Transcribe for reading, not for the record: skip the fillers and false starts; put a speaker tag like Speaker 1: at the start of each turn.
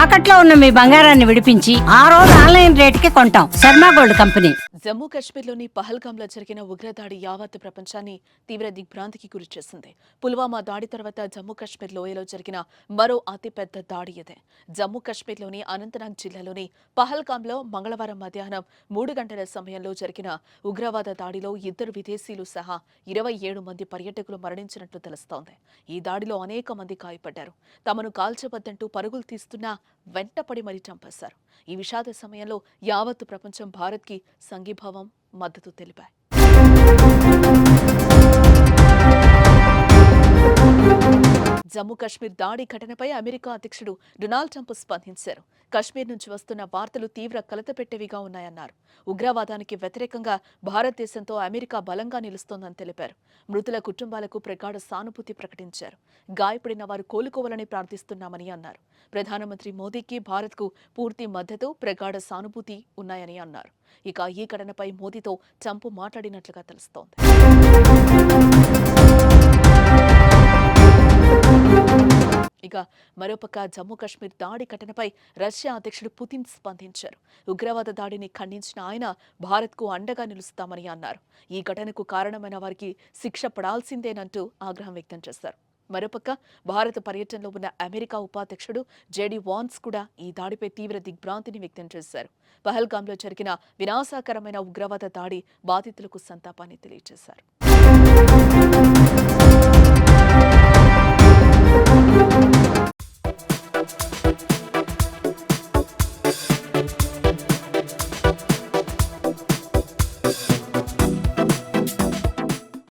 Speaker 1: తాకట్లో ఉన్న మీ బంగారాన్ని విడిపించి ఆ రోజు ఆన్లైన్ రేటుకి కొంటాం. Sharma gold company.
Speaker 2: జమ్మూ కాశ్మీర్లోని పహల్గామ్లో జరిగిన ఉగ్రదాడి యావత్ ప్రపంచాన్ని తీవ్ర దిగ్భ్రాంతికి గురిచేసింది. పుల్వామా దాడి తర్వాత జమ్మూ కాశ్మీర్ లోయలో జరిగిన మరో అతిపెద్ద దాడి ఇదే. జమ్మూ కాశ్మీర్లోని అనంతనాగ్ జిల్లాలోని పహల్గామ్లో మంగళవారం మధ్యాహ్నం 3 గంటల సమయంలో జరిగిన ఉగ్రవాద దాడిలో 2 విదేశీయులు సహా 27 మంది పర్యాటకులు మరణించినట్లు తెలుస్తోంది. ఈ దాడిలో అనేక మంది గాయపడ్డారు. తమను కాల్చవద్దంటూ పరుగులు తీస్తున్నా వెంటపడి మరీ చంపేశారు. ఈ విషాద సమయంలో యావత్ ప్రపంచం భారత్కి సంఘీభావం, మద్దతు తెలిపాయి. జమ్మూ కాశ్మీర్ దాడి ఘటనపై అమెరికా అధ్యక్షుడు డొనాల్డ్ ట్రంప్ స్పందించారు. కశ్మీర్ నుంచి వస్తున్న వార్తలు తీవ్ర కలతపెట్టేవిగా ఉన్నాయన్నారు. ఉగ్రవాదానికి వ్యతిరేకంగా భారతదేశంతో అమెరికా బలంగా నిలుస్తోందని తెలిపారు. మృతుల కుటుంబాలకు ప్రగాఢ సానుభూతి ప్రకటించారు. గాయపడిన వారు కోలుకోవాలని ప్రార్థిస్తున్నామని అన్నారు. ప్రధానమంత్రి మోదీకి భారత్కు పూర్తి మద్దతు, ప్రగాఢ సానుభూతి ఉన్నాయని అన్నారు. ఇక ఈ ఘటనపై మోదీతో ట్రంప్ మాట్లాడినట్లుగా తెలుస్తోంది. ఇక మరోపక్క జమ్మూ కాశ్మీర్ దాడి ఘటనపై రష్యా అధ్యక్షుడు పుతిన్ స్పందించారు. ఉగ్రవాద దాడిని ఖండించిన ఆయన భారత్కు అండగా నిలుస్తామని అన్నారు. ఈ ఘటనకు కారణమైన వారికి శిక్ష పడాల్సిందేనంటూ ఆగ్రహం వ్యక్తం చేశారు. మరోపక్క భారత పర్యటనలో ఉన్న అమెరికా ఉపాధ్యక్షుడు జేడీ వాన్స్ కూడా ఈ దాడిపై తీవ్ర దిగ్భ్రాంతిని వ్యక్తం చేశారు. పహల్గామ్లో జరిగిన వినాశకరమైన ఉగ్రవాద దాడి బాధితులకు సంతాపాన్ని తెలియజేశారు.